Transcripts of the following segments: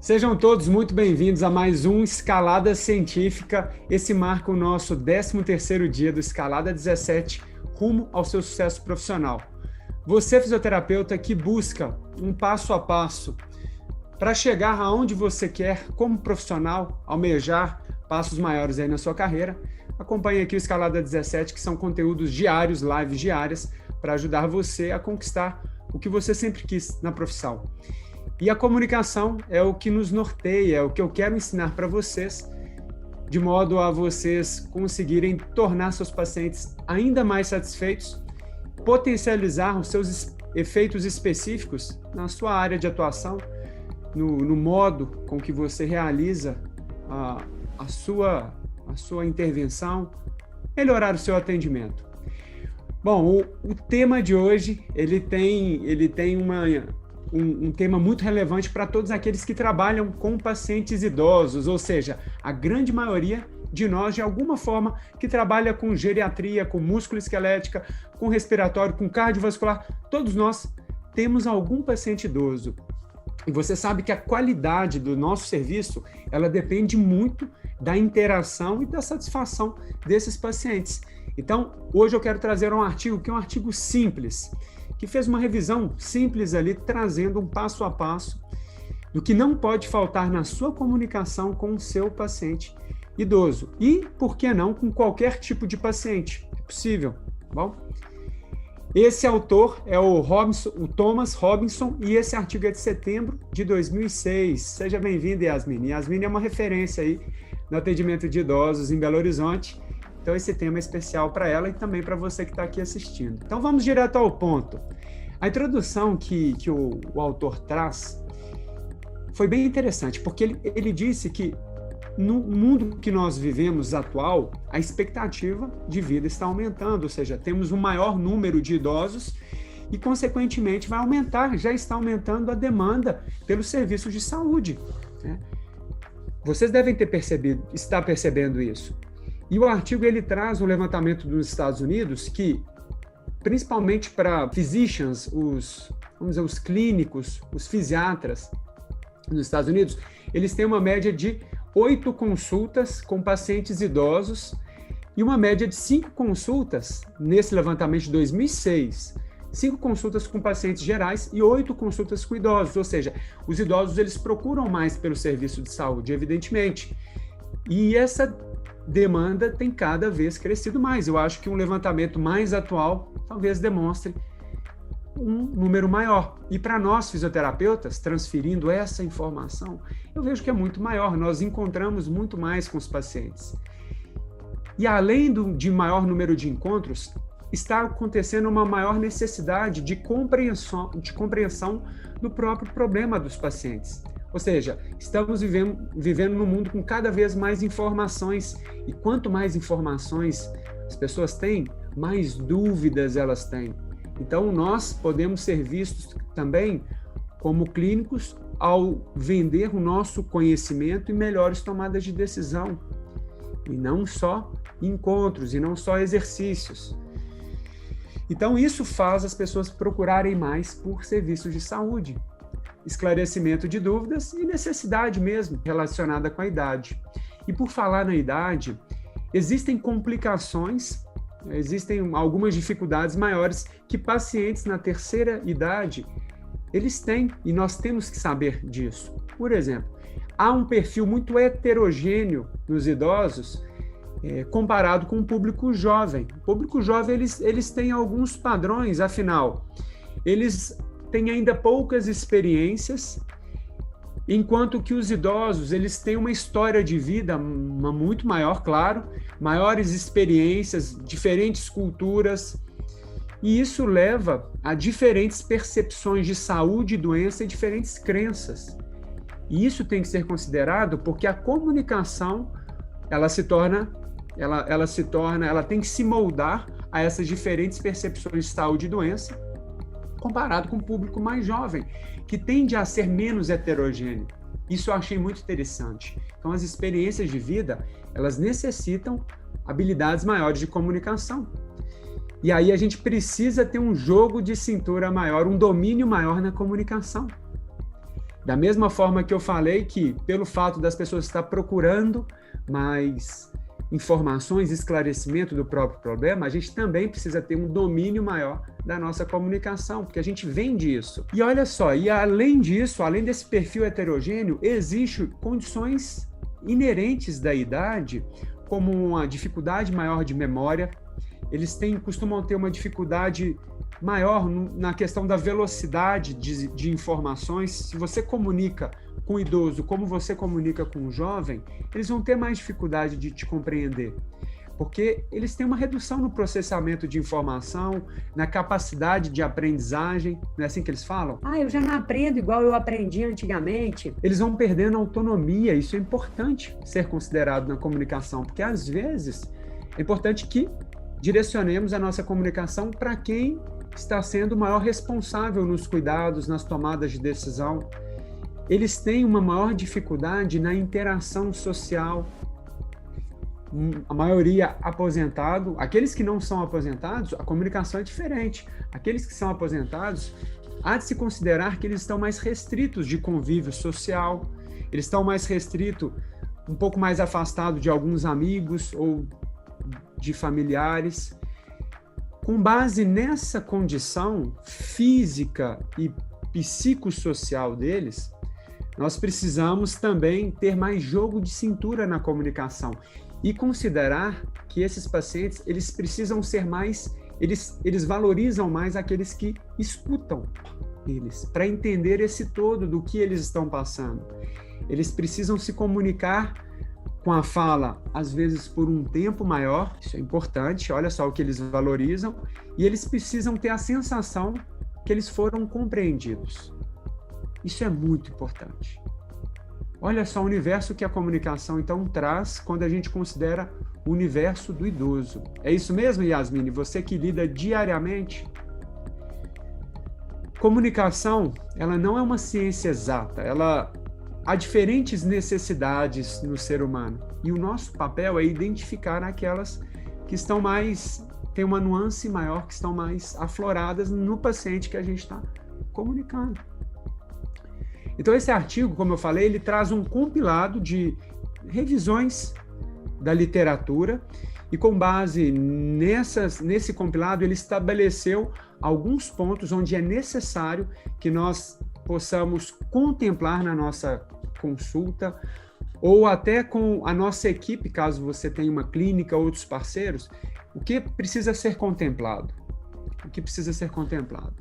Sejam todos muito bem-vindos a mais um Escalada Científica. Esse marca o nosso 13º dia do Escalada 17, rumo ao seu sucesso profissional. Você, fisioterapeuta, que busca um passo a passo para chegar aonde você quer como profissional, almejar passos maiores aí na sua carreira, acompanhe aqui o Escalada 17, que são conteúdos diários, lives diárias, para ajudar você a conquistar o que você sempre quis na profissão. E a comunicação é o que nos norteia, é o que eu quero ensinar para vocês, de modo a vocês conseguirem tornar seus pacientes ainda mais satisfeitos, potencializar os seus efeitos específicos na sua área de atuação, no modo com que você realiza a sua intervenção, melhorar o seu atendimento. Bom, o tema de hoje, ele tem um tema muito relevante para todos aqueles que trabalham com pacientes idosos, ou seja, a grande maioria de nós, de alguma forma, que trabalha com geriatria, com músculo-esquelética, com respiratório, com cardiovascular, todos nós temos algum paciente idoso. E você sabe que a qualidade do nosso serviço, ela depende muito da interação e da satisfação desses pacientes. Então, hoje eu quero trazer um artigo que é um artigo simples, que fez uma revisão simples ali, trazendo um passo a passo do que não pode faltar na sua comunicação com o seu paciente idoso. E, por que não, com qualquer tipo de paciente. É possível, tá bom? Esse autor é o Thomas Robinson, e esse artigo é de setembro de 2006. Seja bem-vinda, Yasmine. Yasmine é uma referência aí no atendimento de idosos em Belo Horizonte. Então, esse tema é especial para ela e também para você que está aqui assistindo. Então, vamos direto ao ponto. A introdução que o autor traz foi bem interessante, porque ele disse que no mundo que nós vivemos atual, a expectativa de vida está aumentando, ou seja, temos um maior número de idosos e, consequentemente, vai aumentar, já está aumentando a demanda pelos serviços de saúde, né? Vocês devem estar percebendo isso. E o artigo ele traz um levantamento dos Estados Unidos que, principalmente para physicians, os clínicos, os fisiatras nos Estados Unidos, eles têm uma média de 8 consultas com pacientes idosos e uma média de 5 consultas nesse levantamento de 2006. 5 consultas com pacientes gerais e 8 consultas com idosos, ou seja, os idosos eles procuram mais pelo serviço de saúde, evidentemente. E essa demanda tem cada vez crescido mais. Eu acho que um levantamento mais atual talvez demonstre um número maior. E para nós, fisioterapeutas, transferindo essa informação, eu vejo que é muito maior. Nós encontramos muito mais com os pacientes. E além de maior número de encontros, está acontecendo uma maior necessidade de compreensão do próprio problema dos pacientes. Ou seja, estamos vivendo num mundo com cada vez mais informações, e quanto mais informações as pessoas têm, mais dúvidas elas têm. Então, nós podemos ser vistos também como clínicos ao vender o nosso conhecimento e melhores tomadas de decisão, e não só encontros, e não só exercícios. Então, isso faz as pessoas procurarem mais por serviços de saúde, esclarecimento de dúvidas e necessidade mesmo relacionada com a idade. E por falar na idade, existem complicações, existem algumas dificuldades maiores que pacientes na terceira idade eles têm, e nós temos que saber disso. Por exemplo, há um perfil muito heterogêneo nos idosos comparado com o público jovem. O público jovem eles têm alguns padrões, afinal, eles têm ainda poucas experiências, enquanto que os idosos, eles têm uma história de vida muito maior, claro, maiores experiências, diferentes culturas, e isso leva a diferentes percepções de saúde e doença e diferentes crenças. E isso tem que ser considerado porque a comunicação, ela tem que se moldar a essas diferentes percepções de saúde e doença, comparado com o público mais jovem, que tende a ser menos heterogêneo. Isso eu achei muito interessante. Então, as experiências de vida, elas necessitam habilidades maiores de comunicação. E aí a gente precisa ter um jogo de cintura maior, um domínio maior na comunicação. Da mesma forma que eu falei que, pelo fato das pessoas estar procurando mais informações, esclarecimento do próprio problema, a gente também precisa ter um domínio maior da nossa comunicação, porque a gente vende isso. E olha só, e além disso, além desse perfil heterogêneo, existem condições inerentes da idade, como uma dificuldade maior de memória. Eles costumam ter uma dificuldade maior na questão da velocidade de informações. Se você comunica com o idoso como você comunica com o jovem, eles vão ter mais dificuldade de te compreender, porque eles têm uma redução no processamento de informação, na capacidade de aprendizagem, não é assim que eles falam? Eu já não aprendo igual eu aprendi antigamente. Eles vão perdendo autonomia, isso é importante ser considerado na comunicação, porque às vezes é importante que direcionemos a nossa comunicação para quem está sendo o maior responsável nos cuidados, nas tomadas de decisão. Eles têm uma maior dificuldade na interação social. A maioria aposentado, aqueles que não são aposentados, a comunicação é diferente. Aqueles que são aposentados, há de se considerar que eles estão mais restritos de convívio social, eles estão mais restritos, um pouco mais afastados de alguns amigos ou de familiares. Com base nessa condição física e psicossocial deles, nós precisamos também ter mais jogo de cintura na comunicação e considerar que esses pacientes, eles precisam ser mais, eles valorizam mais aqueles que escutam eles, para entender esse todo do que eles estão passando. Eles precisam se comunicar com a fala, às vezes por um tempo maior, isso é importante, olha só o que eles valorizam, e eles precisam ter a sensação que eles foram compreendidos. Isso é muito importante. Olha só o universo que a comunicação, então, traz quando a gente considera o universo do idoso. É isso mesmo, Yasmine? Você que lida diariamente? Comunicação, ela não é uma ciência exata, há diferentes necessidades no ser humano. E o nosso papel é identificar aquelas que estão mais, tem uma nuance maior, que estão mais afloradas no paciente que a gente está comunicando. Então, esse artigo, como eu falei, ele traz um compilado de revisões da literatura e, com base nesse compilado, ele estabeleceu alguns pontos onde é necessário que nós possamos contemplar na nossa consulta ou até com a nossa equipe, caso você tenha uma clínica ou outros parceiros, o que precisa ser contemplado. O que precisa ser contemplado.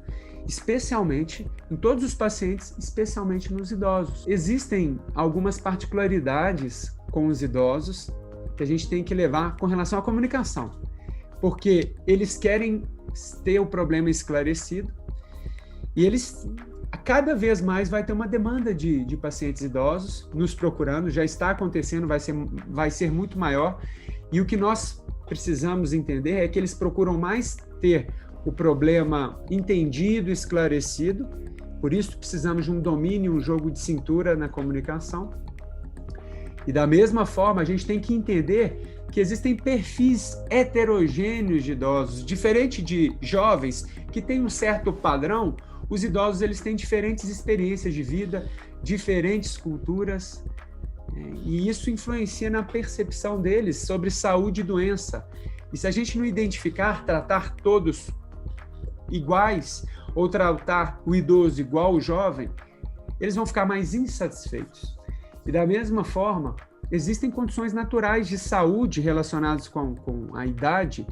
Especialmente em todos os pacientes, especialmente nos idosos. Existem algumas particularidades com os idosos que a gente tem que levar com relação à comunicação, porque eles querem ter o problema esclarecido e eles, cada vez mais, vai ter uma demanda de pacientes idosos nos procurando, já está acontecendo, vai ser muito maior, e o que nós precisamos entender é que eles procuram mais ter o problema entendido, esclarecido, por isso precisamos de um domínio, um jogo de cintura na comunicação. E da mesma forma, a gente tem que entender que existem perfis heterogêneos de idosos, diferente de jovens que têm um certo padrão. Os idosos, eles têm diferentes experiências de vida, diferentes culturas, e isso influencia na percepção deles sobre saúde e doença. E se a gente não identificar, tratar todos iguais, ou tratar o idoso igual o jovem, eles vão ficar mais insatisfeitos. E da mesma forma, existem condições naturais de saúde relacionadas com a idade,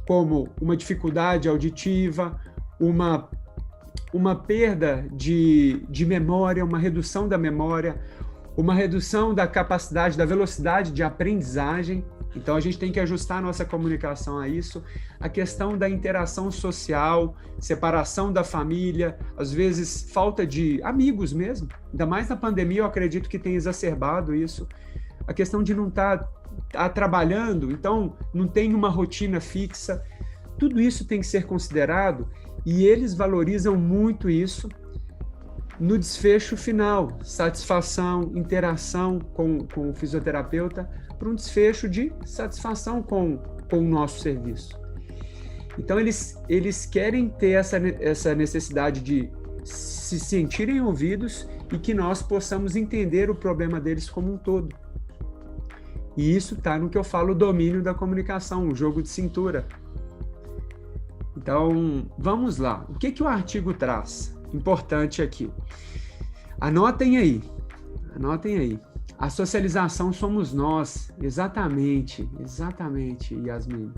como uma dificuldade auditiva, uma perda de memória, uma redução da memória, uma redução da capacidade, da velocidade de aprendizagem. Então, a gente tem que ajustar a nossa comunicação a isso. A questão da interação social, separação da família, às vezes falta de amigos mesmo. Ainda mais na pandemia, eu acredito que tem exacerbado isso. A questão de não estar trabalhando, então não tem uma rotina fixa. Tudo isso tem que ser considerado e eles valorizam muito isso no desfecho final, satisfação, interação com o fisioterapeuta, para um desfecho de satisfação com o nosso serviço. Então, eles querem ter essa necessidade de se sentirem ouvidos e que nós possamos entender o problema deles como um todo. E isso está no que eu falo, o domínio da comunicação, o jogo de cintura. Então, vamos lá. O que o artigo traz? Importante aqui. Anotem aí. A socialização somos nós. Exatamente, Yasmin.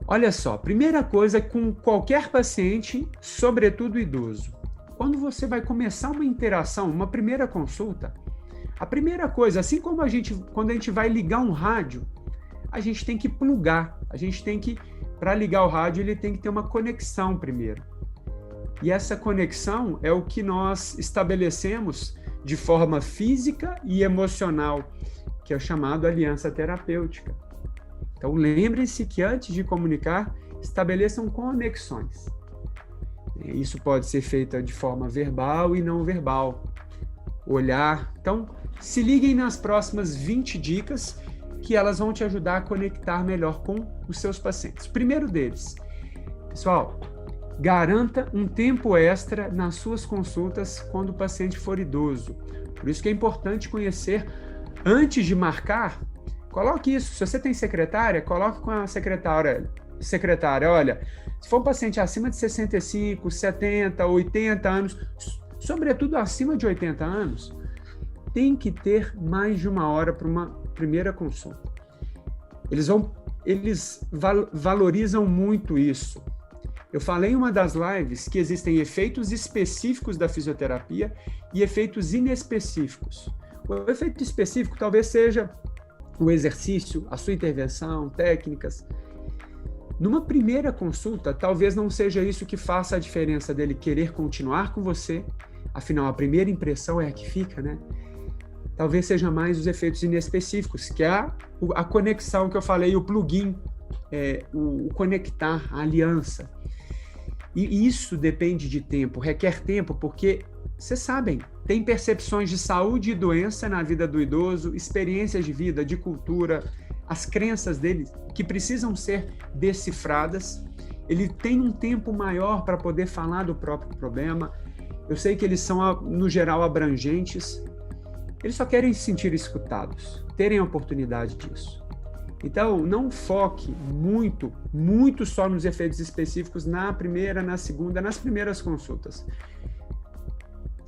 Olha só, primeira coisa com qualquer paciente, sobretudo idoso. Quando você vai começar uma interação, uma primeira consulta, a primeira coisa, assim como quando a gente vai ligar um rádio, a gente tem que plugar, para ligar o rádio, ele tem que ter uma conexão primeiro. E essa conexão é o que nós estabelecemos de forma física e emocional, que é o chamado aliança terapêutica. Então, lembrem-se que antes de comunicar, estabeleçam conexões. Isso pode ser feito de forma verbal e não verbal. Olhar. Então, se liguem nas próximas 20 dicas que elas vão te ajudar a conectar melhor com os seus pacientes. Primeiro deles, pessoal, garanta um tempo extra nas suas consultas quando o paciente for idoso. Por isso que é importante conhecer antes de marcar. Coloque isso. Se você tem secretária, coloque com a secretária, olha, se for um paciente acima de 65, 70, 80 anos, sobretudo acima de 80 anos, tem que ter mais de 1 hora para uma primeira consulta. Eles valorizam muito isso. Eu falei em uma das lives que existem efeitos específicos da fisioterapia e efeitos inespecíficos. O efeito específico talvez seja o exercício, a sua intervenção, técnicas. Numa primeira consulta, talvez não seja isso que faça a diferença dele querer continuar com você, afinal, a primeira impressão é a que fica, né? Talvez seja mais os efeitos inespecíficos, que é a conexão que eu falei, o plugin, o conectar, a aliança. E isso depende de tempo, requer tempo, porque, vocês sabem, tem percepções de saúde e doença na vida do idoso, experiências de vida, de cultura, as crenças dele que precisam ser decifradas. Ele tem um tempo maior para poder falar do próprio problema. Eu sei que eles são, no geral, abrangentes. Eles só querem se sentir escutados, terem a oportunidade disso. Então, não foque muito só nos efeitos específicos na primeira, na segunda, nas primeiras consultas.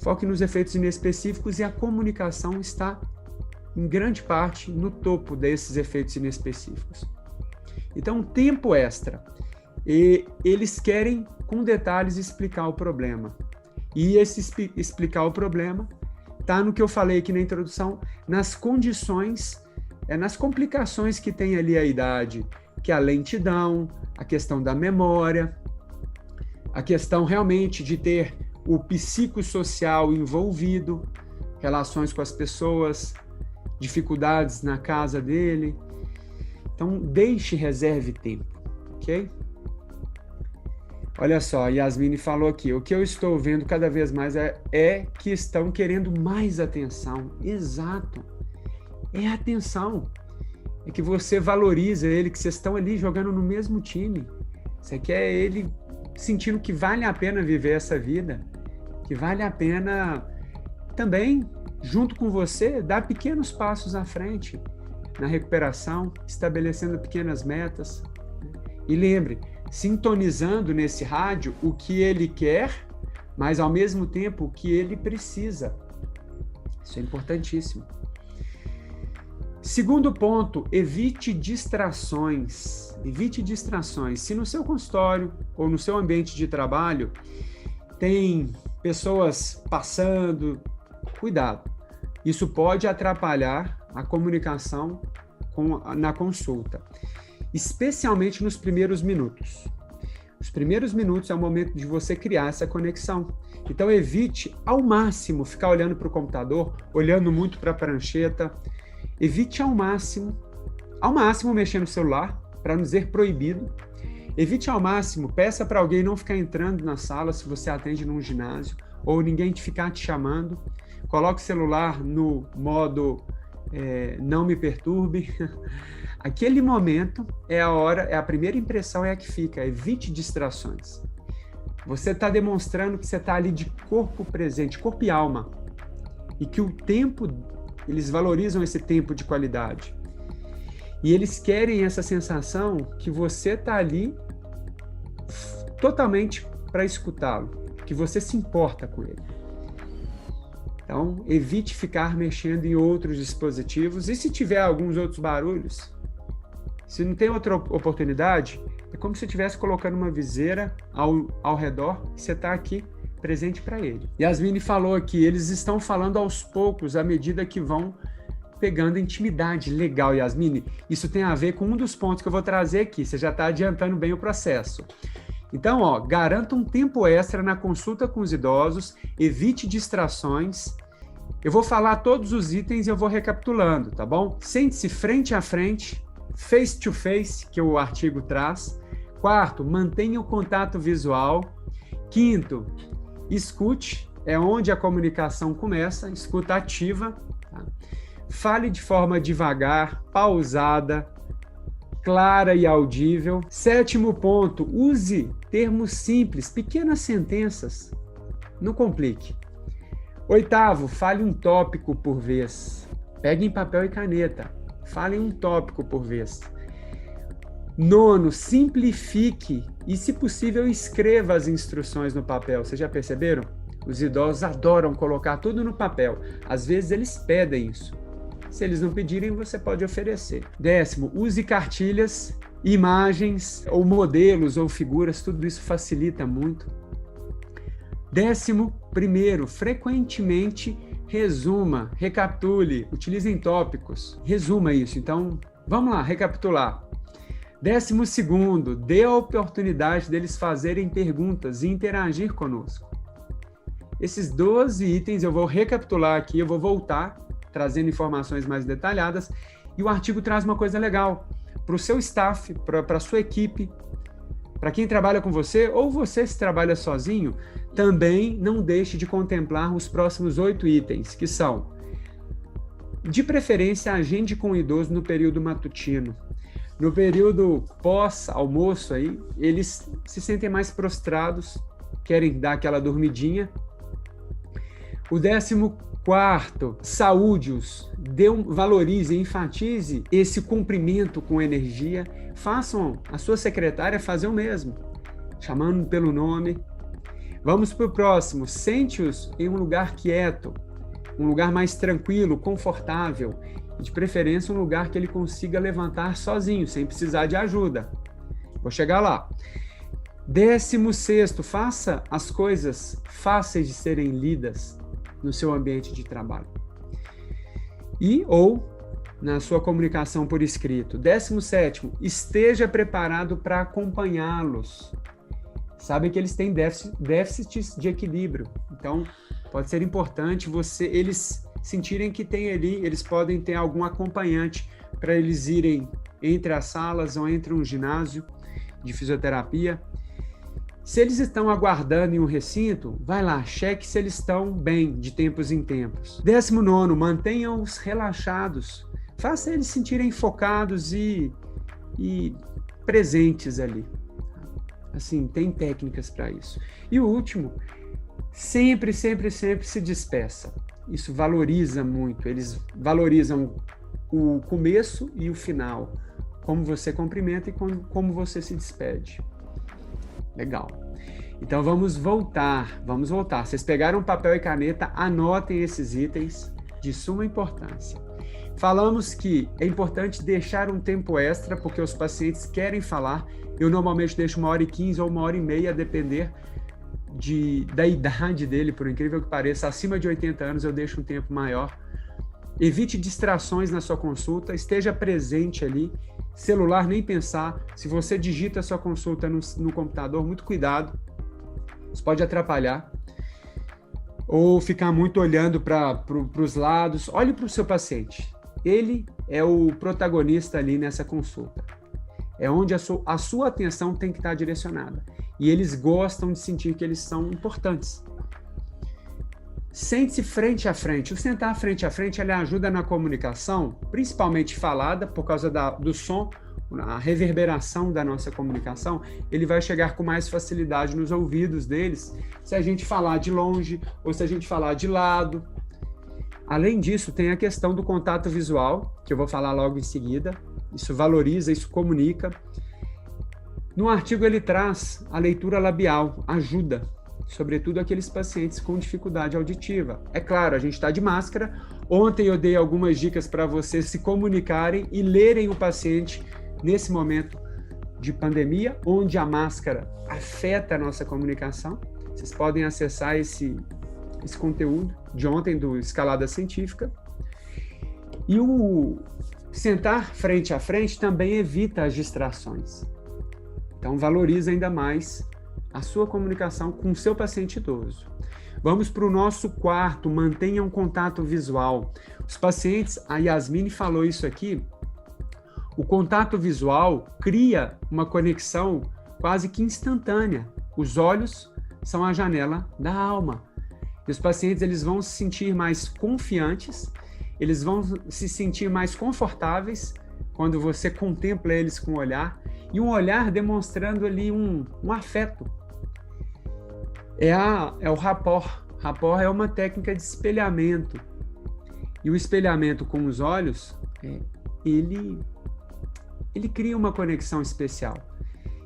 Foque nos efeitos inespecíficos e a comunicação está, em grande parte, no topo desses efeitos inespecíficos. Então, tempo extra. E eles querem, com detalhes, explicar o problema. E esse explicar o problema está no que eu falei aqui na introdução, nas condições, nas complicações que tem ali a idade, que é a lentidão, a questão da memória, a questão realmente de ter o psicossocial envolvido, relações com as pessoas, dificuldades na casa dele. Então, reserve tempo, ok? Olha só, a Yasmine falou aqui, o que eu estou vendo cada vez mais é que estão querendo mais atenção. Exato. É atenção. É que você valoriza ele, que vocês estão ali jogando no mesmo time. Você quer ele sentindo que vale a pena viver essa vida, que vale a pena também, junto com você, dar pequenos passos à frente na recuperação, estabelecendo pequenas metas. E lembre, sintonizando nesse rádio o que ele quer, mas ao mesmo tempo o que ele precisa. Isso é importantíssimo. Segundo ponto, evite distrações. Evite distrações. Se no seu consultório ou no seu ambiente de trabalho tem pessoas passando, cuidado. Isso pode atrapalhar a comunicação na consulta, especialmente nos primeiros minutos. Os primeiros minutos é o momento de você criar essa conexão. Então, evite ao máximo ficar olhando para o computador, olhando muito para a prancheta. Evite ao máximo mexer no celular, para não dizer proibido. Evite ao máximo, peça para alguém não ficar entrando na sala se você atende num ginásio, ou ninguém ficar te chamando. Coloque o celular no modo não me perturbe. Aquele momento é a primeira impressão é a que fica. Evite distrações. Você está demonstrando que você está ali de corpo presente, corpo e alma. E que o tempo, eles valorizam esse tempo de qualidade. E eles querem essa sensação que você está ali totalmente para escutá-lo, que você se importa com ele. Então, evite ficar mexendo em outros dispositivos. E se tiver alguns outros barulhos, se não tem outra oportunidade, é como se estivesse colocando uma viseira ao redor e você está aqui presente para ele. Yasmine falou aqui, eles estão falando aos poucos, à medida que vão pegando intimidade. Legal, Yasmine. Isso tem a ver com um dos pontos que eu vou trazer aqui. Você já está adiantando bem o processo. Então, garanta um tempo extra na consulta com os idosos, evite distrações. Eu vou falar todos os itens e eu vou recapitulando, tá bom? Sente-se frente a frente, face to face, que o artigo traz. Quarto, mantenha o contato visual. Quinto, escute, é onde a comunicação começa, escuta ativa. Tá? Fale de forma devagar, pausada, clara e audível. Sétimo ponto, use termos simples, pequenas sentenças, não complique. Oitavo, fale um tópico por vez. Pegue em papel e caneta, fale um tópico por vez. Nono, simplifique e, se possível, escreva as instruções no papel. Vocês já perceberam? Os idosos adoram colocar tudo no papel. Às vezes eles pedem isso. Se eles não pedirem, você pode oferecer. Décimo, use cartilhas, imagens, ou modelos, ou figuras, tudo isso facilita muito. 11º, frequentemente resuma, recapitule, utilizem tópicos. Resuma isso. Então, vamos lá, recapitular. 12º, dê a oportunidade deles fazerem perguntas e interagir conosco. Esses 12 itens eu vou recapitular aqui, eu vou voltar, trazendo informações mais detalhadas, e o artigo traz uma coisa legal para o seu staff, para a sua equipe, para quem trabalha com você, ou você se trabalha sozinho, também não deixe de contemplar os próximos 8 itens, que são, de preferência, agende com o idoso no período matutino. No período pós-almoço, aí, eles se sentem mais prostrados, querem dar aquela dormidinha. O 14º, saúde-os, valorize, enfatize esse cumprimento com energia. Façam a sua secretária fazer o mesmo, chamando pelo nome. Vamos para o próximo, sente-os em um lugar quieto, um lugar mais tranquilo, confortável, de preferência um lugar que ele consiga levantar sozinho, sem precisar de ajuda. Vou chegar lá. 16º, faça as coisas fáceis de serem lidas no seu ambiente de trabalho. Ou na sua comunicação por escrito. 17º, esteja preparado para acompanhá-los. Sabem que eles têm déficits de equilíbrio. Então, pode ser importante eles sentirem que tem ali, eles podem ter algum acompanhante para eles irem entre as salas ou entre um ginásio de fisioterapia. Se eles estão aguardando em um recinto, vai lá, cheque se eles estão bem de tempos em tempos. 19º, mantenham-os relaxados. Faça eles se sentirem focados e presentes ali. Assim, tem técnicas para isso. E o último, sempre se despeça. Isso valoriza muito. Eles valorizam o começo e o final. Como você cumprimenta e como você se despede. Legal. Então vamos voltar. Vocês pegaram papel e caneta, anotem esses itens de suma importância. Falamos que é importante deixar um tempo extra, porque os pacientes querem falar. Eu normalmente deixo 1h15 ou 1h30, a depender da idade dele, por incrível que pareça. Acima de 80 anos eu deixo um tempo maior. Evite distrações na sua consulta, esteja presente ali. Celular, nem pensar. Se você digita a sua consulta no computador, muito cuidado. Isso pode atrapalhar. Ou ficar muito olhando para os lados. Olhe para o seu paciente. Ele é o protagonista ali nessa consulta. É onde a sua atenção tem que estar direcionada. E eles gostam de sentir que eles são importantes. Sente-se frente a frente. O sentar frente a frente ele ajuda na comunicação, principalmente falada, por causa do som. a reverberação da nossa comunicação, ele vai chegar com mais facilidade nos ouvidos deles, se a gente falar de longe ou se a gente falar de lado. Além disso, tem a questão do contato visual, que eu vou falar logo em seguida. Isso valoriza, isso comunica. No artigo ele traz a leitura labial, ajuda, sobretudo aqueles pacientes com dificuldade auditiva. É claro, a gente está de máscara. Ontem eu dei algumas dicas para vocês se comunicarem e lerem o paciente nesse momento de pandemia, onde a máscara afeta a nossa comunicação. Vocês podem acessar esse conteúdo de ontem do Escalada Científica. E o sentar frente a frente também evita as distrações. Então, valoriza ainda mais a sua comunicação com o seu paciente idoso. Vamos para o nosso quarto, mantenha um contato visual. Os pacientes, a Yasmine falou isso aqui, o contato visual cria uma conexão quase que instantânea. Os olhos são a janela da alma. E os pacientes eles vão se sentir mais confiantes, eles vão se sentir mais confortáveis quando você contempla eles com o olhar, e um olhar demonstrando ali um afeto. É o rapport. Rapport é uma técnica de espelhamento. E o espelhamento com os olhos, ele cria uma conexão especial.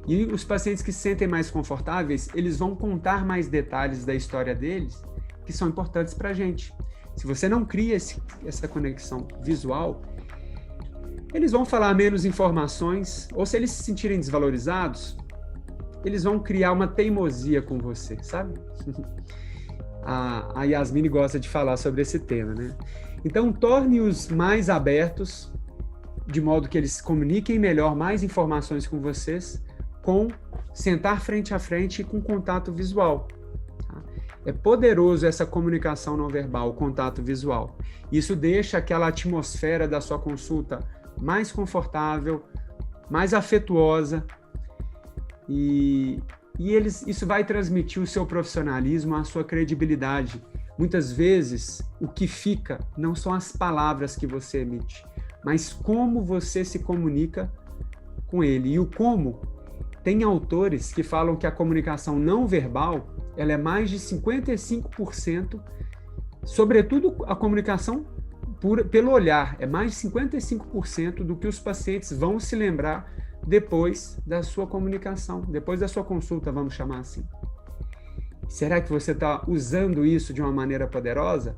E os pacientes que se sentem mais confortáveis, eles vão contar mais detalhes da história deles, que são importantes para a gente. Se você não cria essa conexão visual, eles vão falar menos informações, ou se eles se sentirem desvalorizados, eles vão criar uma teimosia com você, sabe? A Yasmine gosta de falar sobre esse tema, né? Então, torne-os mais abertos, de modo que eles comuniquem melhor mais informações com vocês, com sentar frente a frente e com contato visual. Tá? É poderoso essa comunicação não verbal, o contato visual. Isso deixa aquela atmosfera da sua consulta mais confortável, mais afetuosa, e isso vai transmitir o seu profissionalismo, a sua credibilidade. Muitas vezes, o que fica não são as palavras que você emite, mas como você se comunica com ele. E o como, tem autores que falam que a comunicação não verbal, ela é mais de 55%, sobretudo a comunicação pelo olhar, é mais de 55% do que os pacientes vão se lembrar depois da sua comunicação, depois da sua consulta, vamos chamar assim. Será que você está usando isso de uma maneira poderosa?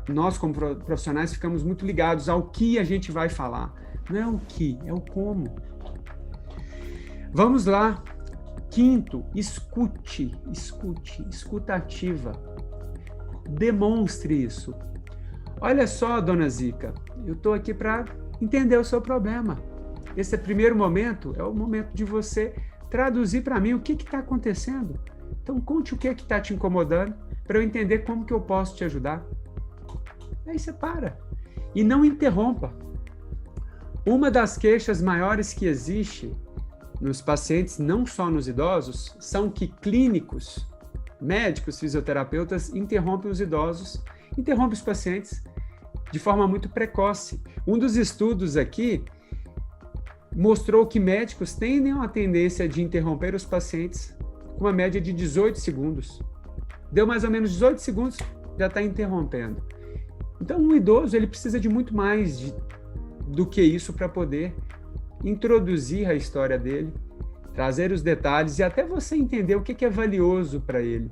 Nós como profissionais ficamos muito ligados ao que a gente vai falar. Não é o que, é o como. Vamos lá. Quinto, escuta ativa. Demonstre isso. Olha só, dona Zica, eu estou aqui para entender o seu problema. Esse primeiro momento é o momento de você traduzir para mim o que está acontecendo. Então, conte o que está te incomodando para eu entender como que eu posso te ajudar. Aí você para. E não interrompa. Uma das queixas maiores que existe nos pacientes, não só nos idosos, são que clínicos, médicos, fisioterapeutas, interrompem os idosos, interrompem os pacientes de forma muito precoce. Um dos estudos aqui mostrou que médicos têm uma tendência de interromper os pacientes com uma média de 18 segundos. Deu mais ou menos 18 segundos, já está interrompendo. Então, um idoso ele precisa de muito mais do que isso para poder introduzir a história dele, trazer os detalhes e até você entender o que é valioso para ele.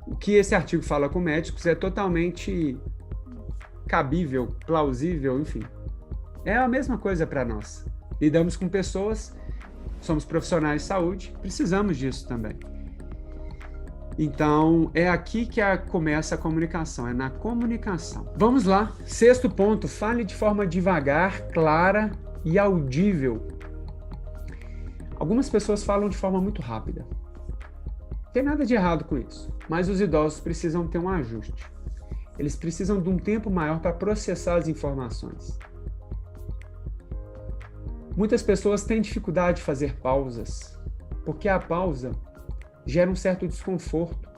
O que esse artigo fala com médicos é totalmente cabível, plausível, enfim. É a mesma coisa para nós. Lidamos com pessoas, somos profissionais de saúde, precisamos disso também. Então, é aqui que começa a comunicação, é na comunicação. Vamos lá. Sexto ponto, fale de forma devagar, clara e audível. Algumas pessoas falam de forma muito rápida. Não tem nada de errado com isso, mas os idosos precisam ter um ajuste. Eles precisam de um tempo maior para processar as informações. Muitas pessoas têm dificuldade de fazer pausas, porque a pausa gera um certo desconforto.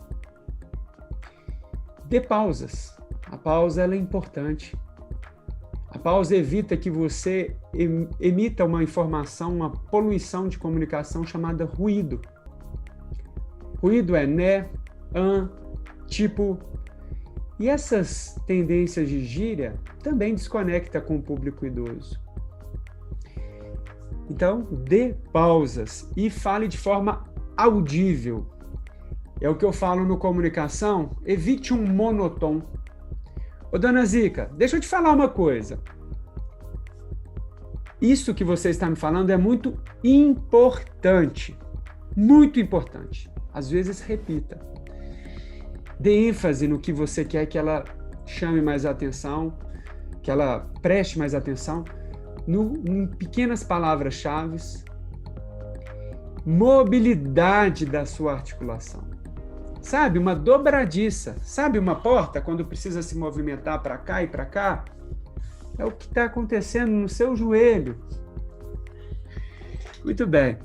Dê pausas. A pausa ela é importante. A pausa evita que você emita uma informação, uma poluição de comunicação chamada ruído. Ruído é né, tipo. E essas tendências de gíria também desconecta com o público idoso. Então, dê pausas e fale de forma audível. É o que eu falo no comunicação, evite um monotom. Ô, dona Zica, deixa eu te falar uma coisa. Isso que você está me falando é muito importante. Muito importante. Às vezes, repita. Dê ênfase no que você quer que ela chame mais atenção, que ela preste mais atenção, em pequenas palavras-chave. Mobilidade da sua articulação. Sabe, uma dobradiça. Sabe uma porta quando precisa se movimentar para cá e para cá? É o que está acontecendo no seu joelho. Muito bem.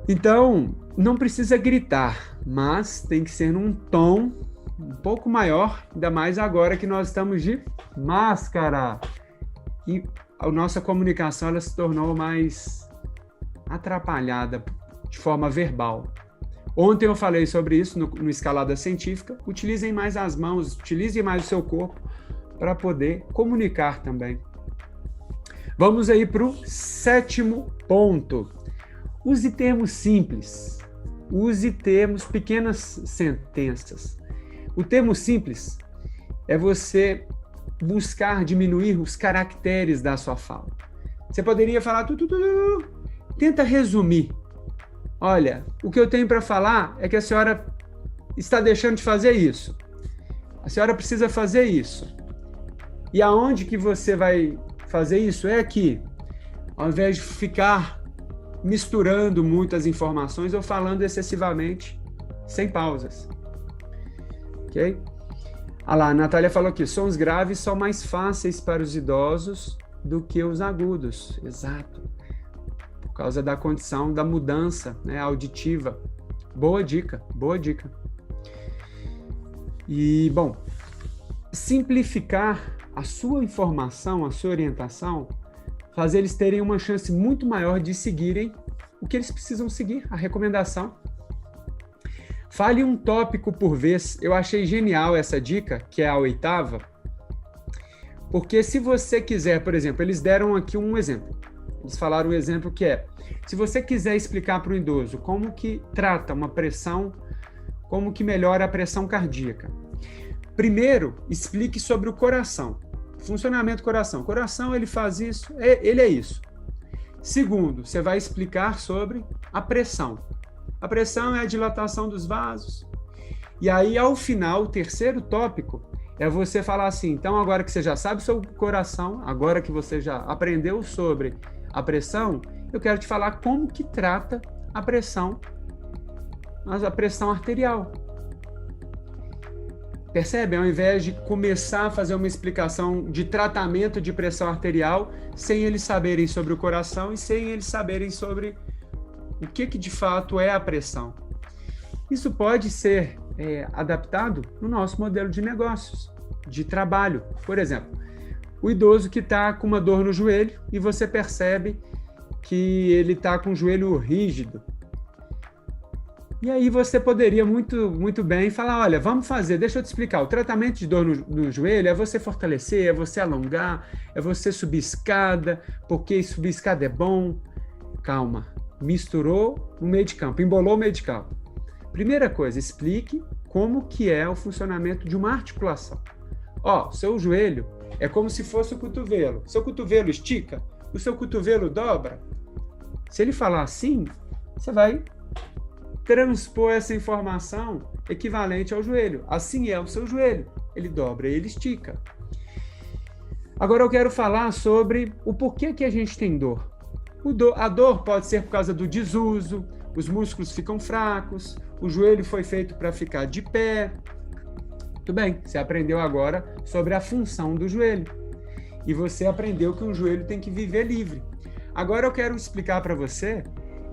Então, não precisa gritar, mas tem que ser num tom um pouco maior, ainda mais agora que nós estamos de máscara. E a nossa comunicação ela se tornou mais atrapalhada de forma verbal. Ontem eu falei sobre isso no Escalada Científica. Utilizem mais as mãos, utilizem mais o seu corpo para poder comunicar também. Vamos aí para o 7º ponto. Use termos simples. Use termos, pequenas sentenças. O termo simples é você buscar diminuir os caracteres da sua fala. Você poderia falar tenta resumir. Olha, o que eu tenho para falar é que a senhora está deixando de fazer isso. A senhora precisa fazer isso. E aonde que você vai fazer isso? É aqui. Ao invés de ficar misturando muitas informações ou falando excessivamente, sem pausas. Ok? Ah lá, a Natália falou aqui, sons graves são mais fáceis para os idosos do que os agudos. Exato. Por causa da condição da mudança, né, auditiva. Boa dica, boa dica. E, bom, simplificar a sua informação, a sua orientação, fazer eles terem uma chance muito maior de seguirem o que eles precisam seguir, a recomendação. Fale um tópico por vez. Eu achei genial essa dica, que é a 8ª, porque se você quiser, por exemplo, eles deram aqui um exemplo. Eles falaram um exemplo que é, se você quiser explicar para o idoso como que trata uma pressão, como que melhora a pressão cardíaca. Primeiro, explique sobre o coração. Funcionamento do coração. O coração, ele faz isso, ele é isso. Segundo, você vai explicar sobre a pressão. A pressão é a dilatação dos vasos. E aí, ao final, o 3º tópico é você falar assim, então agora que você já sabe sobre o coração, agora que você já aprendeu sobre a pressão, eu quero te falar como que trata a pressão arterial. Percebe? Ao invés de começar a fazer uma explicação de tratamento de pressão arterial, sem eles saberem sobre o coração e sem eles saberem sobre o que de fato é a pressão. Isso pode ser adaptado no nosso modelo de negócios, de trabalho. Por exemplo, o idoso que está com uma dor no joelho e você percebe que ele está com o joelho rígido. E aí você poderia muito bem falar, olha, vamos fazer, deixa eu te explicar, o tratamento de dor no joelho é você fortalecer, é você alongar, é você subir escada, porque subir escada é bom. Calma, misturou no meio de campo, embolou o meio de campo. Primeira coisa, explique como que é o funcionamento de uma articulação. Ó, seu joelho é como se fosse o cotovelo. Seu cotovelo estica, o seu cotovelo dobra. Se ele falar assim, você vai transpor essa informação equivalente ao joelho. Assim é o seu joelho. Ele dobra e ele estica. Agora eu quero falar sobre o porquê que a gente tem dor. A dor pode ser por causa do desuso, os músculos ficam fracos, o joelho foi feito para ficar de pé. Tudo bem, você aprendeu agora sobre a função do joelho. E você aprendeu que um joelho tem que viver livre. Agora eu quero explicar para você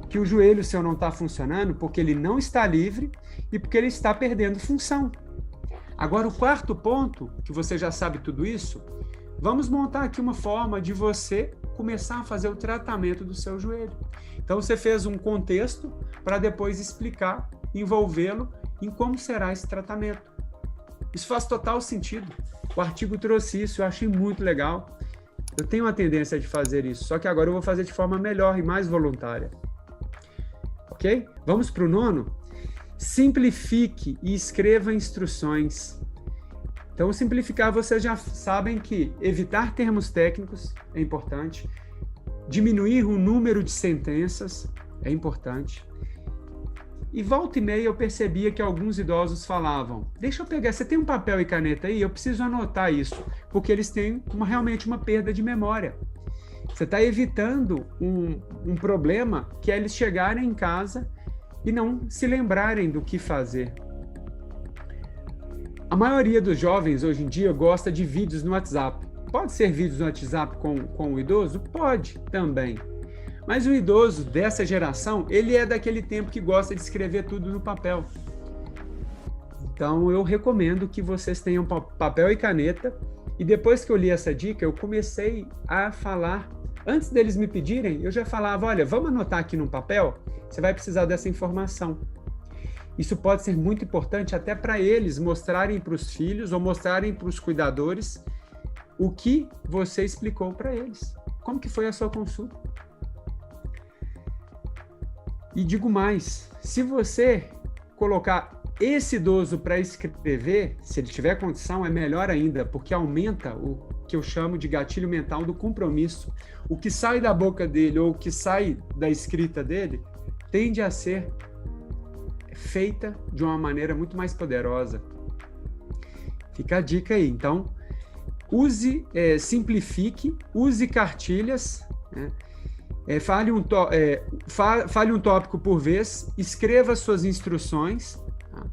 que o joelho seu não está funcionando porque ele não está livre e porque ele está perdendo função. Agora, o 4º ponto, que você já sabe tudo isso, vamos montar aqui uma forma de você começar a fazer o tratamento do seu joelho. Então, você fez um contexto para depois explicar, envolvê-lo em como será esse tratamento. Isso faz total sentido. O artigo trouxe isso, eu achei muito legal. Eu tenho uma tendência de fazer isso, só que agora eu vou fazer de forma melhor e mais voluntária. Ok? Vamos para o 9º? Simplifique e escreva instruções. Então, simplificar, vocês já sabem que evitar termos técnicos é importante, diminuir o número de sentenças é importante. E volta e meia eu percebia que alguns idosos falavam, deixa eu pegar, você tem um papel e caneta aí? Eu preciso anotar isso, porque eles têm realmente uma perda de memória. Você está evitando um problema que é eles chegarem em casa e não se lembrarem do que fazer. A maioria dos jovens hoje em dia gosta de vídeos no WhatsApp. Pode ser vídeos no WhatsApp com o idoso? Pode também. Mas o idoso dessa geração, ele é daquele tempo que gosta de escrever tudo no papel. Então, eu recomendo que vocês tenham papel e caneta. E depois que eu li essa dica, eu comecei a falar. Antes deles me pedirem, eu já falava, olha, vamos anotar aqui no papel? Você vai precisar dessa informação. Isso pode ser muito importante até para eles mostrarem para os filhos ou mostrarem para os cuidadores o que você explicou para eles. Como que foi a sua consulta? E digo mais, se você colocar esse idoso para escrever, se ele tiver condição, é melhor ainda, porque aumenta o que eu chamo de gatilho mental do compromisso. O que sai da boca dele ou o que sai da escrita dele tende a ser feita de uma maneira muito mais poderosa. Fica a dica aí. Então, simplifique, use cartilhas, né? Fale um tópico por vez, escreva suas instruções. Tá?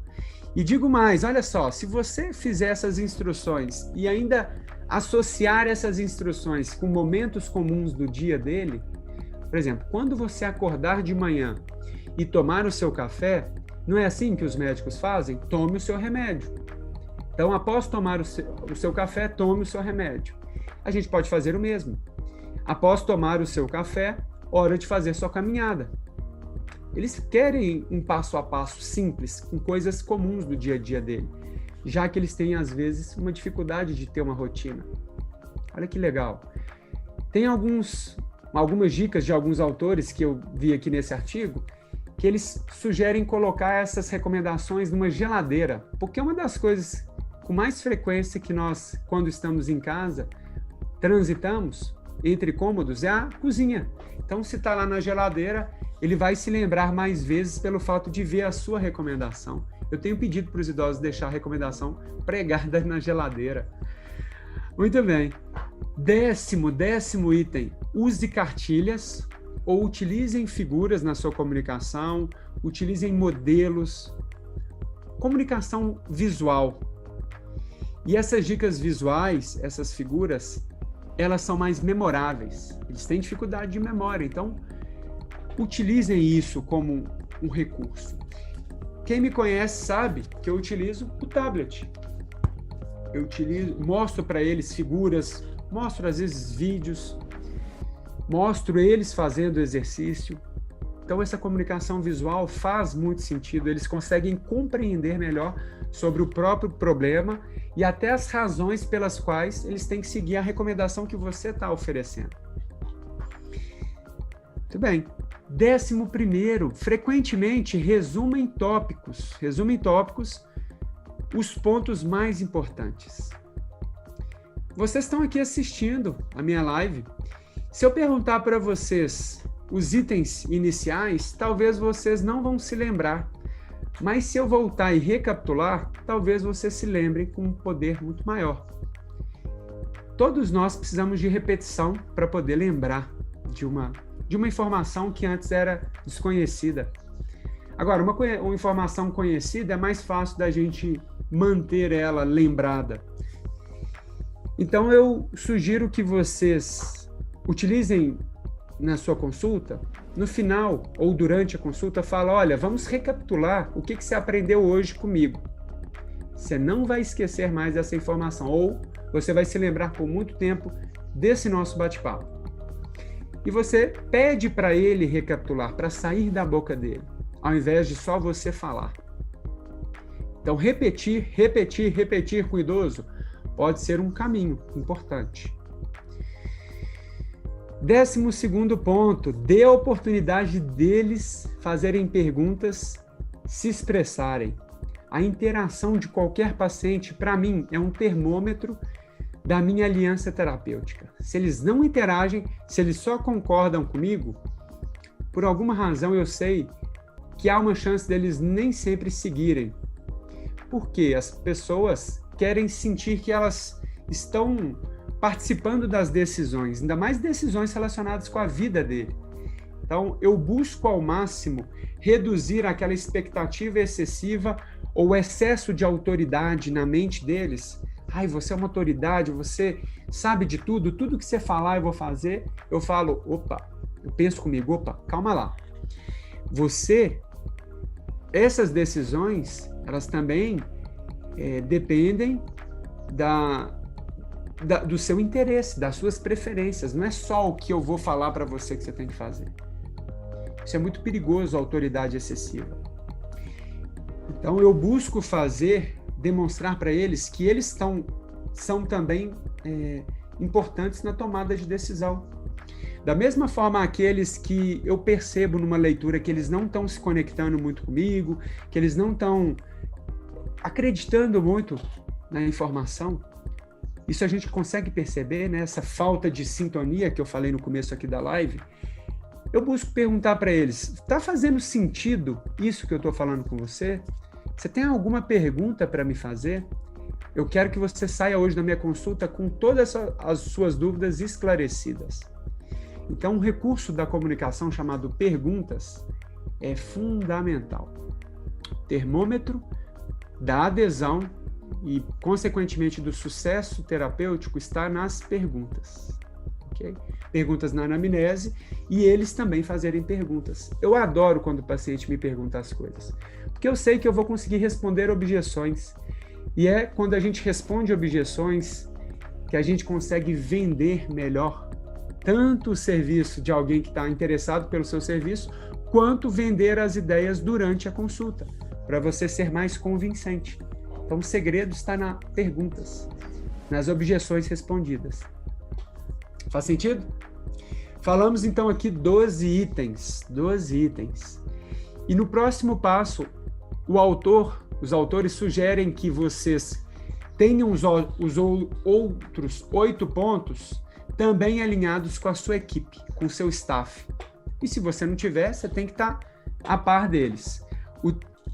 E digo mais, olha só, se você fizer essas instruções e ainda associar essas instruções com momentos comuns do dia dele, por exemplo, quando você acordar de manhã e tomar o seu café, não é assim que os médicos fazem? Tome o seu remédio. Então, após tomar o seu café, tome o seu remédio. A gente pode fazer o mesmo. Após tomar o seu café, hora de fazer sua caminhada. Eles querem um passo a passo simples, com coisas comuns do dia a dia dele, já que eles têm, às vezes, uma dificuldade de ter uma rotina. Olha que legal. Tem algumas dicas de alguns autores que eu vi aqui nesse artigo, que eles sugerem colocar essas recomendações numa geladeira, porque uma das coisas com mais frequência que nós, quando estamos em casa, transitamos entre cômodos é a cozinha. Então, se está lá na geladeira, ele vai se lembrar mais vezes pelo fato de ver a sua recomendação. Eu tenho pedido para os idosos deixar a recomendação pregada na geladeira. Muito bem. Décimo item. Use cartilhas ou utilizem figuras na sua comunicação, utilizem modelos. Comunicação visual. E essas dicas visuais, essas figuras, elas são mais memoráveis. Eles têm dificuldade de memória, então utilizem isso como um recurso. Quem me conhece sabe que eu utilizo o tablet. Mostro para eles figuras, mostro às vezes vídeos, mostro eles fazendo exercício. Então essa comunicação visual faz muito sentido, eles conseguem compreender melhor sobre o próprio problema e até as razões pelas quais eles têm que seguir a recomendação que você está oferecendo. Muito bem. 11º, frequentemente resuma em tópicos os pontos mais importantes. Vocês estão aqui assistindo a minha live. Se eu perguntar para vocês os itens iniciais, talvez vocês não vão se lembrar. Mas se eu voltar e recapitular, talvez vocês se lembrem com um poder muito maior. Todos nós precisamos de repetição para poder lembrar de uma informação que antes era desconhecida. Agora, uma informação conhecida é mais fácil da gente manter ela lembrada. Então, eu sugiro que vocês utilizem na sua consulta, no final ou durante a consulta, fala, olha, vamos recapitular o que você aprendeu hoje comigo. Você não vai esquecer mais dessa informação, ou você vai se lembrar por muito tempo desse nosso bate-papo. E você pede para ele recapitular, para sair da boca dele, ao invés de só você falar. Então, repetir com o idoso pode ser um caminho importante. 12º ponto, dê a oportunidade deles fazerem perguntas, se expressarem. A interação de qualquer paciente, para mim, é um termômetro da minha aliança terapêutica. Se eles não interagem, se eles só concordam comigo, por alguma razão eu sei que há uma chance deles nem sempre seguirem. Porque as pessoas querem sentir que elas estão participando das decisões, ainda mais decisões relacionadas com a vida dele. Então, eu busco ao máximo reduzir aquela expectativa excessiva ou excesso de autoridade na mente deles. Ai, você é uma autoridade, você sabe de tudo, tudo que você falar eu vou fazer. Eu falo, eu penso comigo, calma lá. Essas decisões, elas também dependem do seu interesse, das suas preferências. Não é só o que eu vou falar para você que você tem que fazer. Isso é muito perigoso, a autoridade excessiva. Então, eu busco demonstrar para eles que eles são também importantes na tomada de decisão. Da mesma forma, aqueles que eu percebo numa leitura que eles não estão se conectando muito comigo, que eles não estão acreditando muito na informação, isso a gente consegue perceber, né? Essa falta de sintonia que eu falei no começo aqui da live. Eu busco perguntar para eles, está fazendo sentido isso que eu estou falando com você? Você tem alguma pergunta para me fazer? Eu quero que você saia hoje da minha consulta com todas as suas dúvidas esclarecidas. Então, um recurso da comunicação chamado perguntas é fundamental. Termômetro da adesão e, consequentemente, do sucesso terapêutico está nas perguntas. Okay? Perguntas na anamnese e eles também fazerem perguntas. Eu adoro quando o paciente me pergunta as coisas, porque eu sei que eu vou conseguir responder objeções. E é quando a gente responde objeções que a gente consegue vender melhor tanto o serviço de alguém que está interessado pelo seu serviço, quanto vender as ideias durante a consulta, para você ser mais convincente. Então, o segredo está nas perguntas, nas objeções respondidas. Faz sentido? Falamos, então, aqui 12 itens. E no próximo passo, os autores sugerem que vocês tenham os outros 8 pontos também alinhados com a sua equipe, com o seu staff. E se você não tiver, você tem que estar a par deles.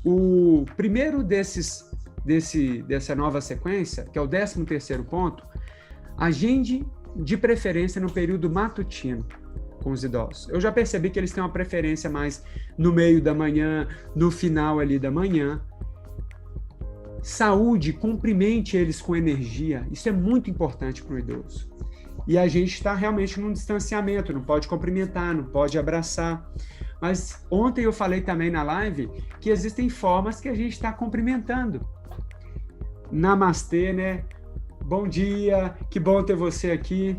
O primeiro dessa nova sequência, que é o 13º ponto, agende de preferência no período matutino com os idosos. Eu já percebi que eles têm uma preferência mais no meio da manhã, no final ali da manhã. Saúde, cumprimente eles com energia. Isso é muito importante para o idoso. E a gente está realmente num distanciamento, não pode cumprimentar, não pode abraçar. Mas ontem eu falei também na live que existem formas que a gente está cumprimentando. Namastê, né? Bom dia, que bom ter você aqui.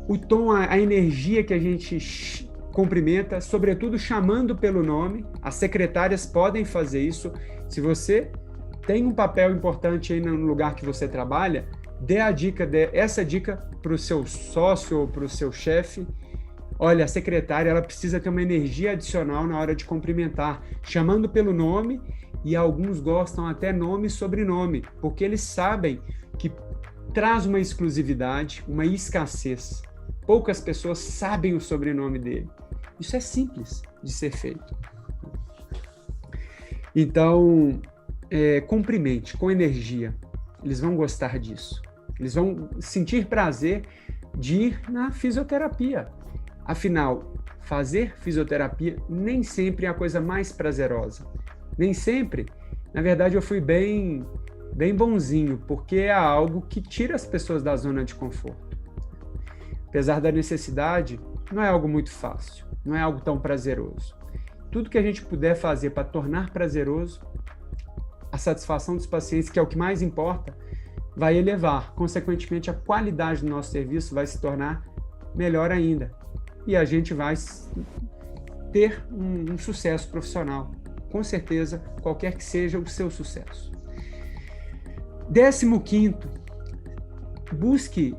O tom, a energia que a gente cumprimenta, sobretudo chamando pelo nome. As secretárias podem fazer isso. Se você tem um papel importante aí no lugar que você trabalha, dê essa dica para o seu sócio ou para o seu chefe. Olha, a secretária ela precisa ter uma energia adicional na hora de cumprimentar, chamando pelo nome, e alguns gostam até nome e sobrenome, porque eles sabem que traz uma exclusividade, uma escassez. Poucas pessoas sabem o sobrenome dele. Isso é simples de ser feito. Então, cumprimente, com energia. Eles vão gostar disso. Eles vão sentir prazer de ir na fisioterapia. Afinal, fazer fisioterapia nem sempre é a coisa mais prazerosa. Nem sempre. Na verdade, eu fui bem bonzinho, porque é algo que tira as pessoas da zona de conforto. Apesar da necessidade, não é algo muito fácil, não é algo tão prazeroso. Tudo que a gente puder fazer para tornar prazeroso a satisfação dos pacientes, que é o que mais importa, vai elevar. Consequentemente, a qualidade do nosso serviço vai se tornar melhor ainda. E a gente vai ter um sucesso profissional. Com certeza, qualquer que seja o seu sucesso. 15º, busque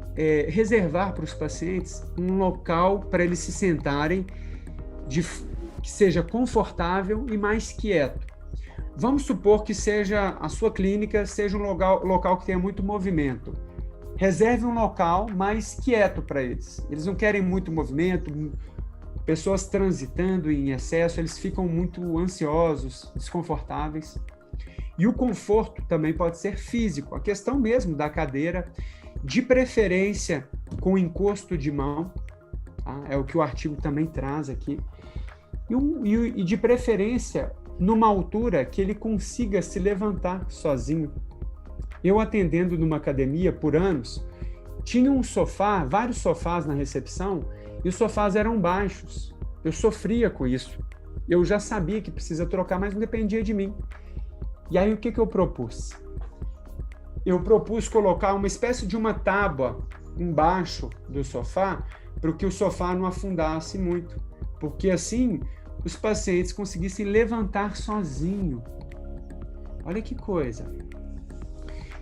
reservar para os pacientes um local para eles se sentarem que seja confortável e mais quieto. Vamos supor que a sua clínica seja um local que tenha muito movimento. Reserve um local mais quieto para eles. Eles não querem muito movimento, pessoas transitando em excesso, eles ficam muito ansiosos, desconfortáveis. E o conforto também pode ser físico, a questão mesmo da cadeira, de preferência com encosto de mão, tá? É o que o artigo também traz aqui. E de preferência numa altura que ele consiga se levantar sozinho. Eu atendendo numa academia por anos, tinha vários sofás na recepção, e os sofás eram baixos. Eu sofria com isso. Eu já sabia que precisa trocar, mas não dependia de mim. E aí o que eu propus? Eu propus colocar uma espécie de uma tábua embaixo do sofá, para que o sofá não afundasse muito, porque assim os pacientes conseguissem levantar sozinho. Olha que coisa.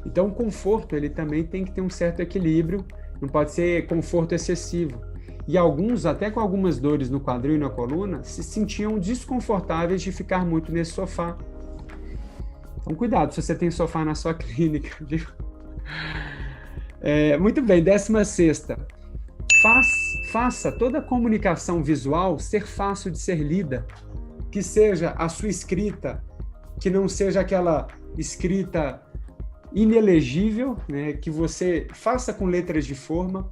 Então o conforto ele também tem que ter um certo equilíbrio, não pode ser conforto excessivo. E alguns, até com algumas dores no quadril e na coluna, se sentiam desconfortáveis de ficar muito nesse sofá. Então, cuidado se você tem sofá na sua clínica, viu? Muito bem, 16ª. Faça toda a comunicação visual ser fácil de ser lida. Que seja a sua escrita, que não seja aquela escrita inelegível, né, que você faça com letras de forma.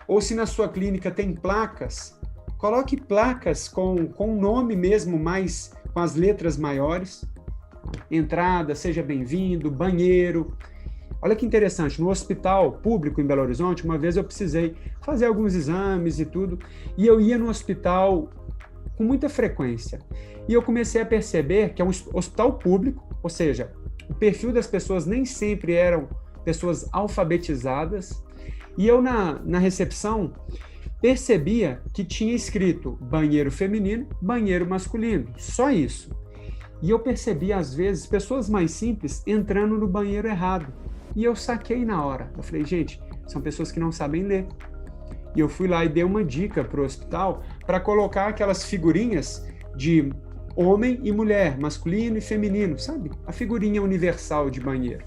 Ou se na sua clínica tem placas, coloque placas com o nome mesmo, com as letras maiores. Entrada, seja bem-vindo, banheiro. Olha que interessante, no hospital público em Belo Horizonte, uma vez eu precisei fazer alguns exames e tudo, e eu ia no hospital com muita frequência. E eu comecei a perceber que é um hospital público, ou seja, o perfil das pessoas nem sempre eram pessoas alfabetizadas, e eu na recepção percebia que tinha escrito banheiro feminino, banheiro masculino, só isso. E eu percebi, às vezes, pessoas mais simples entrando no banheiro errado. E eu saquei na hora. Eu falei, gente, são pessoas que não sabem ler. E eu fui lá e dei uma dica para o hospital para colocar aquelas figurinhas de homem e mulher, masculino e feminino, sabe? A figurinha universal de banheiro.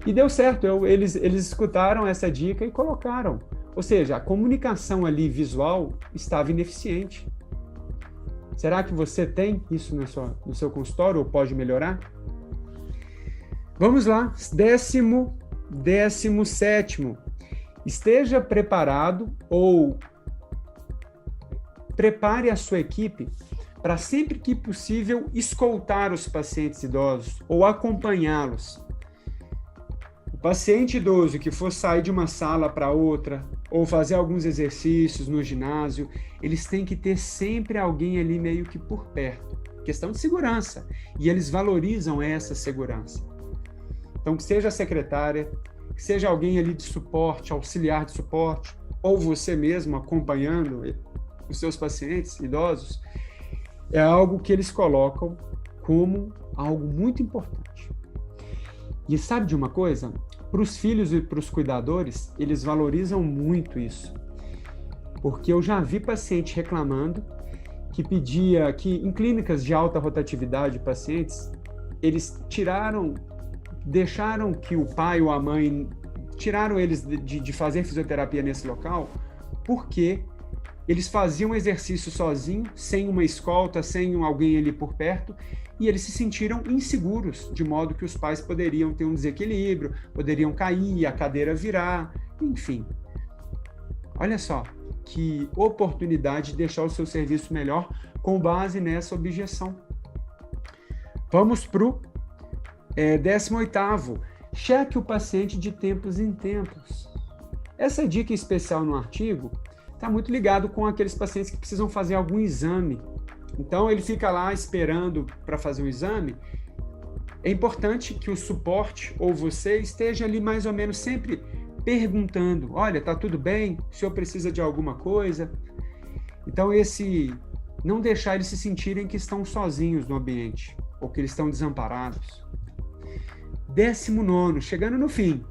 E deu certo, eles escutaram essa dica e colocaram. Ou seja, a comunicação ali visual estava ineficiente. Será que você tem isso no seu consultório ou pode melhorar? Vamos lá, 17º. Esteja preparado ou prepare a sua equipe para sempre que possível escoltar os pacientes idosos ou acompanhá-los. O paciente idoso que for sair de uma sala para outra ou fazer alguns exercícios no ginásio, eles têm que ter sempre alguém ali meio que por perto. Questão de segurança. E eles valorizam essa segurança. Então, que seja a secretária, que seja alguém ali de suporte, auxiliar de suporte, ou você mesmo acompanhando os seus pacientes idosos, é algo que eles colocam como algo muito importante. E sabe de uma coisa? Para os filhos e para os cuidadores, eles valorizam muito isso. Porque eu já vi paciente reclamando que pedia que em clínicas de alta rotatividade de pacientes, eles deixaram que o pai ou a mãe, tiraram eles de fazer fisioterapia nesse local, porque eles faziam exercício sozinho, sem uma escolta, sem alguém ali por perto, e eles se sentiram inseguros, de modo que os pais poderiam ter um desequilíbrio, poderiam cair, a cadeira virar, enfim. Olha só, que oportunidade de deixar o seu serviço melhor com base nessa objeção. Vamos para o 18º. Cheque o paciente de tempos em tempos. Essa dica especial no artigo está muito ligado com aqueles pacientes que precisam fazer algum exame. Então, ele fica lá esperando para fazer um exame. É importante que o suporte ou você esteja ali mais ou menos sempre perguntando, olha, tá tudo bem? O senhor precisa de alguma coisa? Então, não deixar eles se sentirem que estão sozinhos no ambiente, ou que eles estão desamparados. 19º, chegando no fim,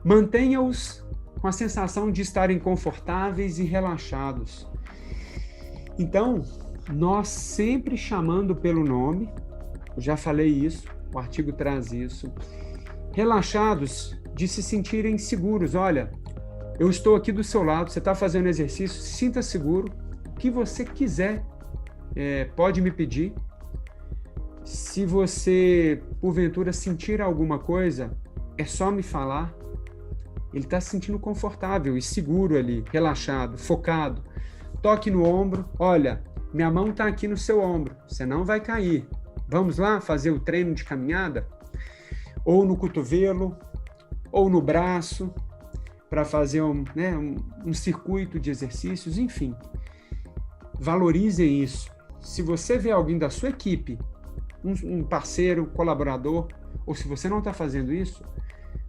mantenha-os com a sensação de estarem confortáveis e relaxados. Então, nós sempre chamando pelo nome, eu já falei isso, o artigo traz isso, relaxados de se sentirem seguros. Olha, eu estou aqui do seu lado, você está fazendo exercício, se sinta seguro, o que você quiser pode me pedir. Se você, porventura, sentir alguma coisa, é só me falar. Ele está se sentindo confortável e seguro ali, relaxado, focado. Toque no ombro, olha, minha mão está aqui no seu ombro, você não vai cair. Vamos lá fazer o treino de caminhada? Ou no cotovelo, ou no braço, para fazer um circuito de exercícios, enfim. Valorizem isso. Se você vê alguém da sua equipe, um parceiro, colaborador, ou se você não está fazendo isso,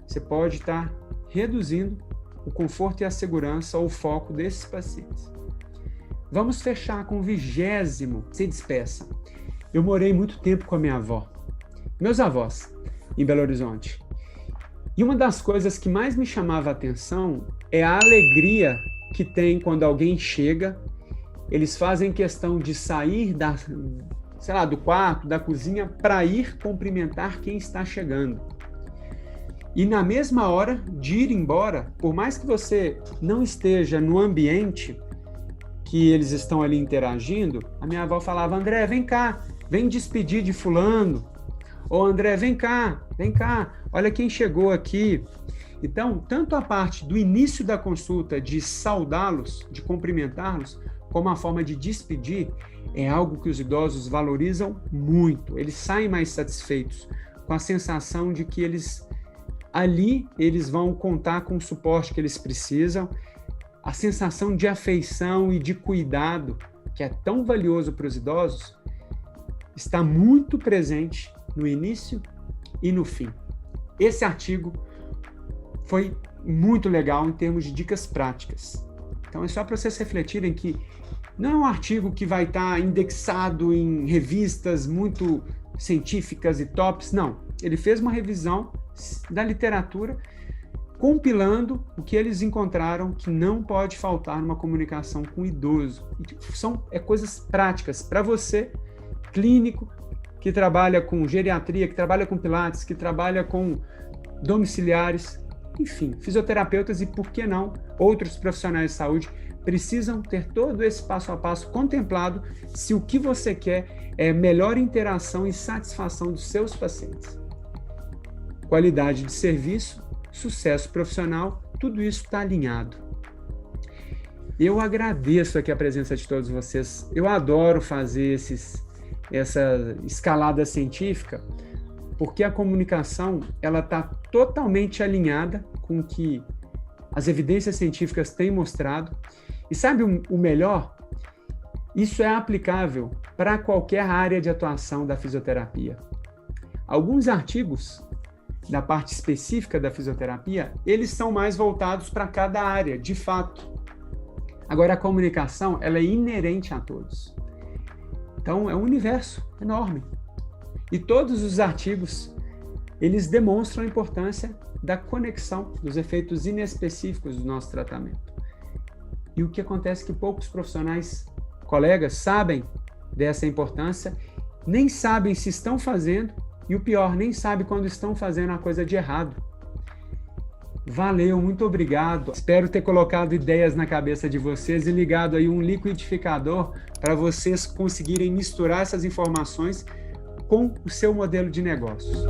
você pode estar reduzindo o conforto e a segurança ou o foco desses pacientes. Vamos fechar com o 20º, se despeça. Eu morei muito tempo com a minha avó, meus avós, em Belo Horizonte. E uma das coisas que mais me chamava a atenção é a alegria que tem quando alguém chega. Eles fazem questão de sair do quarto, da cozinha, para ir cumprimentar quem está chegando. E na mesma hora de ir embora, por mais que você não esteja no ambiente que eles estão ali interagindo, a minha avó falava, André, vem cá, vem despedir de fulano. Ou André, vem cá, olha quem chegou aqui. Então, tanto a parte do início da consulta, de saudá-los, de cumprimentá-los, como a forma de despedir, é algo que os idosos valorizam muito. Eles saem mais satisfeitos, com a sensação de que eles vão contar com o suporte que eles precisam. A sensação de afeição e de cuidado, que é tão valioso para os idosos, está muito presente no início e no fim. Esse artigo foi muito legal em termos de dicas práticas. Então é só para vocês refletirem que não é um artigo que vai estar indexado em revistas muito científicas e tops, não. Ele fez uma revisão da literatura, compilando o que eles encontraram que não pode faltar numa comunicação com o idoso. São coisas práticas para você, clínico, que trabalha com geriatria, que trabalha com pilates, que trabalha com domiciliares, enfim, fisioterapeutas e, por que não, outros profissionais de saúde precisam ter todo esse passo a passo contemplado se o que você quer é melhor interação e satisfação dos seus pacientes. Qualidade de serviço, sucesso profissional, tudo isso está alinhado. Eu agradeço aqui a presença de todos vocês. Eu adoro fazer essa escalada científica, porque a comunicação ela está totalmente alinhada com o que as evidências científicas têm mostrado. E sabe o melhor? Isso é aplicável para qualquer área de atuação da fisioterapia. Alguns artigos da parte específica da fisioterapia, eles são mais voltados para cada área, de fato. Agora, a comunicação, ela é inerente a todos. Então, é um universo enorme. E todos os artigos, eles demonstram a importância da conexão, dos efeitos inespecíficos do nosso tratamento. E o que acontece é que poucos profissionais, colegas, sabem dessa importância, nem sabem se estão fazendo, e o pior, nem sabem quando estão fazendo a coisa de errado. Valeu, muito obrigado. Espero ter colocado ideias na cabeça de vocês e ligado aí um liquidificador para vocês conseguirem misturar essas informações com o seu modelo de negócios.